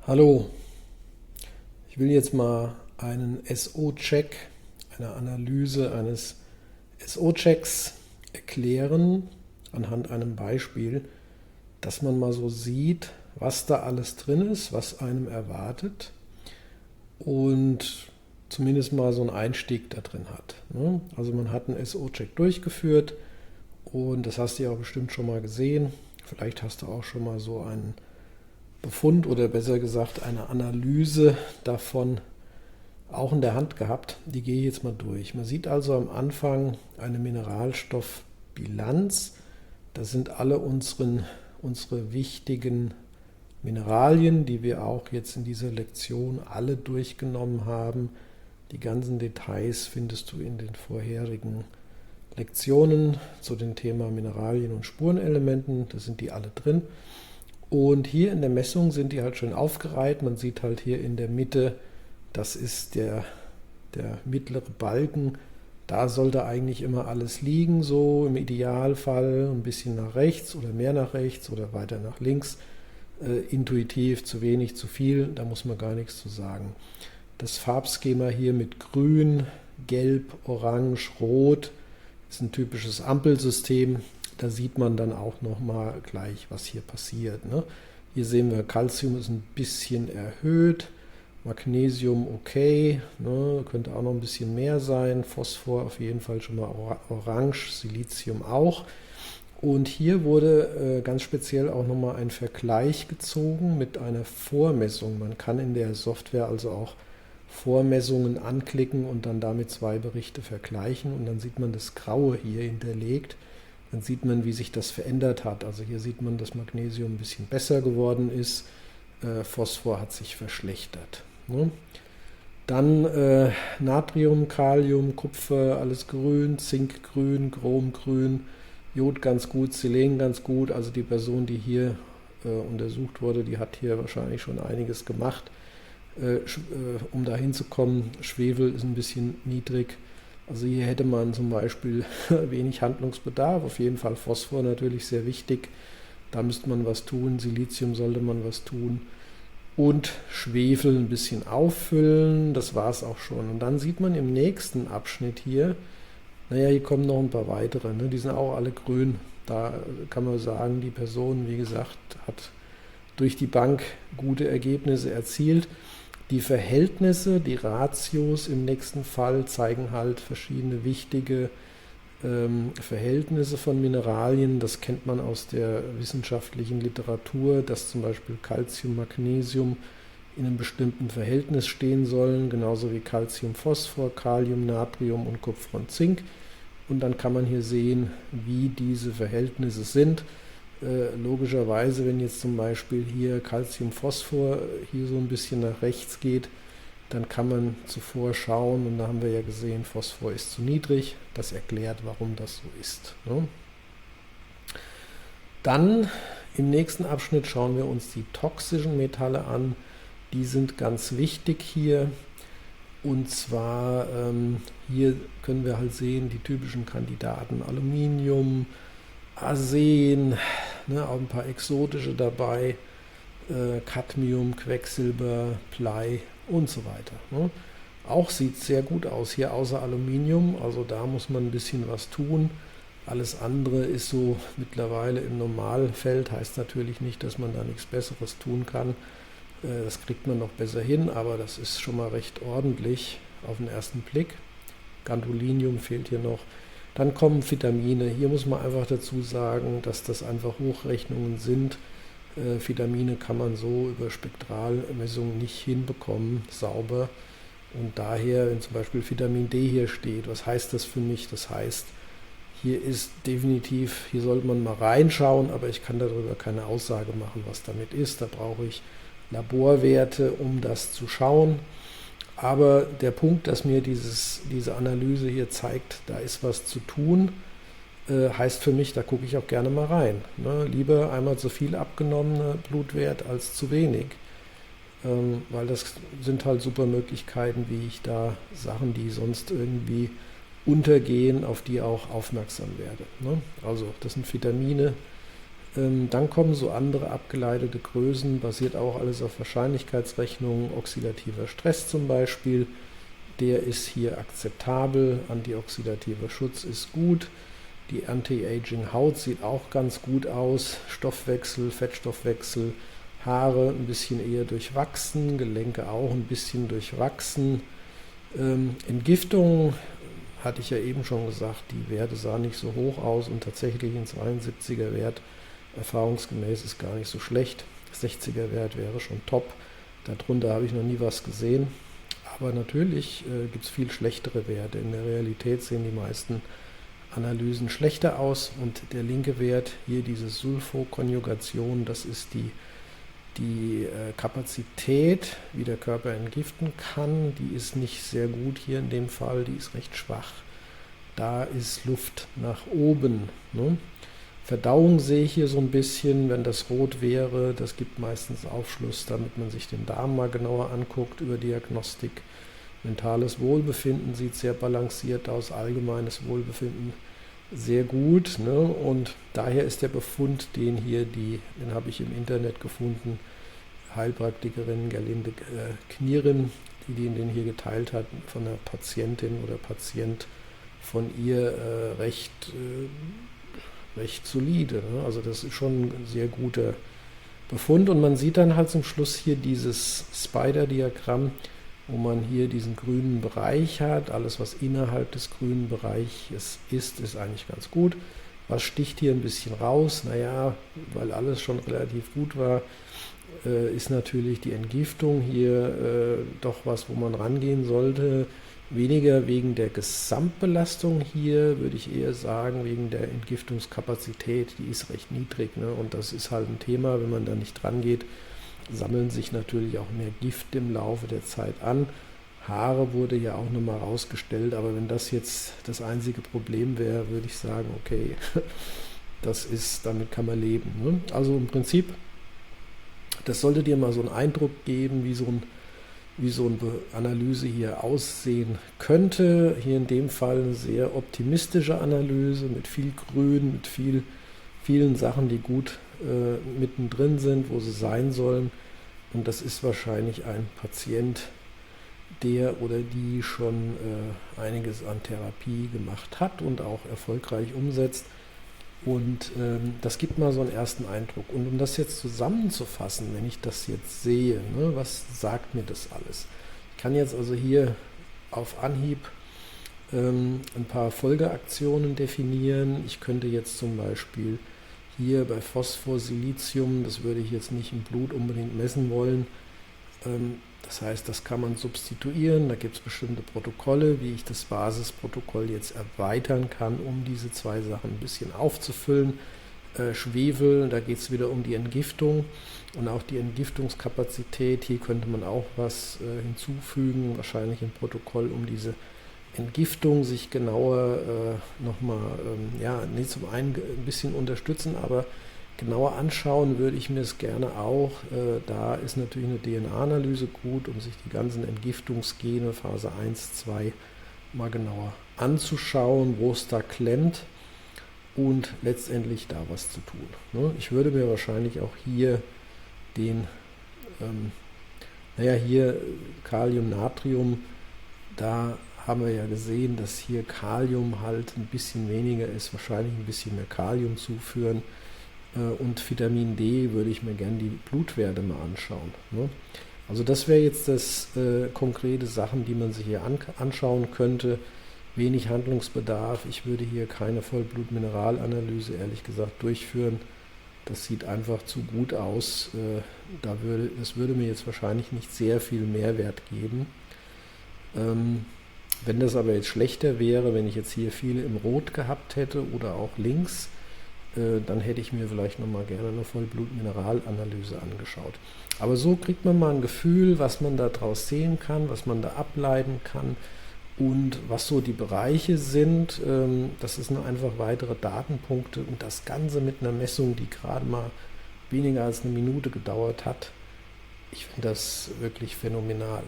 Hallo, ich will jetzt mal einen SO-Check, eine Analyse eines SO-Checks erklären anhand einem Beispiel, dass man mal so sieht, was da alles drin ist, was einem erwartet und zumindest mal so einen Einstieg da drin hat. Also man hat einen SO-Check durchgeführt und das hast du ja auch bestimmt schon mal gesehen. Vielleicht hast du auch schon mal so einen Befund oder besser gesagt eine Analyse davon auch in der Hand gehabt. Die gehe ich jetzt mal durch. Man sieht also am Anfang eine Mineralstoffbilanz. Das sind alle unsere wichtigen Mineralien, die wir auch jetzt in dieser Lektion alle durchgenommen haben. Die ganzen Details findest du in den vorherigen Lektionen zu dem Thema Mineralien und Spurenelementen. Da sind die alle drin. Und hier in der Messung sind die halt schön aufgereiht. Man sieht halt hier in der Mitte, das ist der mittlere Balken. Da sollte eigentlich immer alles liegen, so im Idealfall ein bisschen nach rechts oder mehr nach rechts oder weiter nach links. Intuitiv zu wenig, zu viel, da muss man gar nichts zu sagen. Das Farbschema hier mit Grün, Gelb, Orange, Rot ist ein typisches Ampelsystem. Da sieht man dann auch nochmal gleich, was hier passiert. Hier sehen wir, Calcium ist ein bisschen erhöht, Magnesium okay, könnte auch noch ein bisschen mehr sein, Phosphor auf jeden Fall schon mal orange, Silizium auch. Und hier wurde ganz speziell auch nochmal ein Vergleich gezogen mit einer Vormessung. Man kann in der Software also auch Vormessungen anklicken und dann damit zwei Berichte vergleichen und dann sieht man das Graue hier hinterlegt. Dann sieht man, wie sich das verändert hat. Also hier sieht man, dass Magnesium ein bisschen besser geworden ist, Phosphor hat sich verschlechtert. Dann Natrium, Kalium, Kupfer, alles grün, Zink grün, Chrom grün, Jod ganz gut, Selen ganz gut. Also die Person, die hier untersucht wurde, die hat hier wahrscheinlich schon einiges gemacht, um da hinzukommen. Schwefel ist ein bisschen niedrig. Also hier hätte man zum Beispiel wenig Handlungsbedarf, auf jeden Fall Phosphor natürlich sehr wichtig, da müsste man was tun, Silizium sollte man was tun und Schwefel ein bisschen auffüllen, das war es auch schon. Und dann sieht man im nächsten Abschnitt hier, hier kommen noch ein paar weitere, die sind auch alle grün, da kann man sagen, die Person, wie gesagt, hat durch die Bank gute Ergebnisse erzielt. Die Verhältnisse, die Ratios im nächsten Fall zeigen halt verschiedene wichtige Verhältnisse von Mineralien. Das kennt man aus der wissenschaftlichen Literatur, dass zum Beispiel Calcium, Magnesium in einem bestimmten Verhältnis stehen sollen, genauso wie Calcium, Phosphor, Kalium, Natrium und Kupfer und Zink. Und dann kann man hier sehen, wie diese Verhältnisse sind. Logischerweise, wenn jetzt zum Beispiel hier Calcium-Phosphor hier so ein bisschen nach rechts geht, dann kann man zuvor schauen, und da haben wir ja gesehen, Phosphor ist zu niedrig. Das erklärt, warum das so ist. Dann im nächsten Abschnitt schauen wir uns die toxischen Metalle an. Die sind ganz wichtig hier. Und zwar hier können wir halt sehen, die typischen Kandidaten Aluminium, Arsen, auch ein paar exotische dabei, Cadmium, Quecksilber, Blei und so weiter. Auch sieht sehr gut aus hier, außer Aluminium, also da muss man ein bisschen was tun. Alles andere ist so mittlerweile im Normalfeld, heißt natürlich nicht, dass man da nichts Besseres tun kann. Das kriegt man noch besser hin, aber das ist schon mal recht ordentlich auf den ersten Blick. Gadolinium fehlt hier noch. Dann kommen Vitamine. Hier muss man einfach dazu sagen, dass das einfach Hochrechnungen sind. Vitamine kann man so über Spektralmessungen nicht hinbekommen, sauber. Und daher, wenn zum Beispiel Vitamin D hier steht, was heißt das für mich? Das heißt, hier ist definitiv, hier sollte man mal reinschauen, aber ich kann darüber keine Aussage machen, was damit ist. Da brauche ich Laborwerte, um das zu schauen. Aber der Punkt, dass mir diese Analyse hier zeigt, da ist was zu tun, heißt für mich, da gucke ich auch gerne mal rein. Lieber einmal zu viel abgenommene Blutwert als zu wenig. Weil das sind halt super Möglichkeiten, wie ich da Sachen, die sonst irgendwie untergehen, auf die auch aufmerksam werde. Also das sind Vitamine, Dann kommen so andere abgeleitete Größen, basiert auch alles auf Wahrscheinlichkeitsrechnungen, oxidativer Stress zum Beispiel. Der ist hier akzeptabel, antioxidativer Schutz ist gut, die Anti-Aging Haut sieht auch ganz gut aus, Stoffwechsel, Fettstoffwechsel, Haare ein bisschen eher durchwachsen, Gelenke auch ein bisschen durchwachsen. Entgiftung hatte ich ja eben schon gesagt, die Werte sahen nicht so hoch aus und tatsächlich ein 72er Wert erfahrungsgemäß ist gar nicht so schlecht. 60er Wert wäre schon top, darunter habe ich noch nie was gesehen. Aber natürlich gibt es viel schlechtere Werte. In der Realität sehen die meisten Analysen schlechter aus und der linke Wert, hier diese Sulfokonjugation, das ist die Kapazität, wie der Körper entgiften kann, die ist nicht sehr gut hier in dem Fall, die ist recht schwach. Da ist Luft nach oben. Ne? Verdauung sehe ich hier so ein bisschen, wenn das rot wäre, das gibt meistens Aufschluss, damit man sich den Darm mal genauer anguckt über Diagnostik. Mentales Wohlbefinden sieht sehr balanciert aus, allgemeines Wohlbefinden sehr gut. Ne? Und daher ist der Befund, den habe ich im Internet gefunden, Heilpraktikerin Gerlinde Knierim, die den hier geteilt hat, von einer Patientin oder Patient von ihr recht solide. Ne? Also das ist schon ein sehr guter Befund und man sieht dann halt zum Schluss hier dieses Spider-Diagramm, wo man hier diesen grünen Bereich hat. Alles, was innerhalb des grünen Bereiches ist eigentlich ganz gut. Was sticht hier ein bisschen raus? Naja, weil alles schon relativ gut war, ist natürlich die Entgiftung hier doch was, wo man rangehen sollte. Weniger wegen der Gesamtbelastung hier, würde ich eher sagen, wegen der Entgiftungskapazität, die ist recht niedrig. Ne? Und das ist halt ein Thema, wenn man da nicht dran geht, sammeln sich natürlich auch mehr Gift im Laufe der Zeit an. Haare wurde ja auch nochmal rausgestellt, aber wenn das jetzt das einzige Problem wäre, würde ich sagen, okay, damit kann man leben. Ne? Also im Prinzip, das sollte dir mal so einen Eindruck geben, wie so eine Analyse hier aussehen könnte. Hier in dem Fall eine sehr optimistische Analyse mit viel Grün, mit vielen Sachen, die gut mittendrin sind, wo sie sein sollen. Und das ist wahrscheinlich ein Patient, der oder die schon einiges an Therapie gemacht hat und auch erfolgreich umsetzt. Und das gibt mal so einen ersten Eindruck. Und um das jetzt zusammenzufassen, wenn ich das jetzt sehe, ne, was sagt mir das alles? Ich kann jetzt also hier auf Anhieb ein paar Folgeaktionen definieren. Ich könnte jetzt zum Beispiel hier bei Phosphor, Silizium, das würde ich jetzt nicht im Blut unbedingt messen wollen. Das heißt, das kann man substituieren. Da gibt es bestimmte Protokolle, wie ich das Basisprotokoll jetzt erweitern kann, um diese zwei Sachen ein bisschen aufzufüllen. Schwefel, da geht es wieder um die Entgiftung und auch die Entgiftungskapazität. Hier könnte man auch was hinzufügen, wahrscheinlich ein Protokoll, um diese Entgiftung sich genauer nochmal, zum einen ein bisschen unterstützen, aber genauer anschauen würde ich mir es gerne auch. Da ist natürlich eine DNA-Analyse gut, um sich die ganzen Entgiftungsgene Phase 1, 2 mal genauer anzuschauen, wo es da klemmt und letztendlich da was zu tun. Ne? Ich würde mir wahrscheinlich auch hier hier Kalium, Natrium, da haben wir ja gesehen, dass hier Kalium halt ein bisschen weniger ist, wahrscheinlich ein bisschen mehr Kalium zuführen. Und Vitamin D würde ich mir gerne die Blutwerte mal anschauen. Ne? Also das wäre jetzt das konkrete Sachen, die man sich hier anschauen könnte. Wenig Handlungsbedarf. Ich würde hier keine Vollblutmineralanalyse ehrlich gesagt durchführen. Das sieht einfach zu gut aus. Das würde mir jetzt wahrscheinlich nicht sehr viel Mehrwert geben. Wenn das aber jetzt schlechter wäre, wenn ich jetzt hier viele im Rot gehabt hätte oder auch links, dann hätte ich mir vielleicht nochmal gerne eine Vollblutmineralanalyse angeschaut. Aber so kriegt man mal ein Gefühl, was man da draus sehen kann, was man da ableiten kann und was so die Bereiche sind. Das sind einfach weitere Datenpunkte und das Ganze mit einer Messung, die gerade mal weniger als eine Minute gedauert hat. Ich finde das wirklich phänomenal.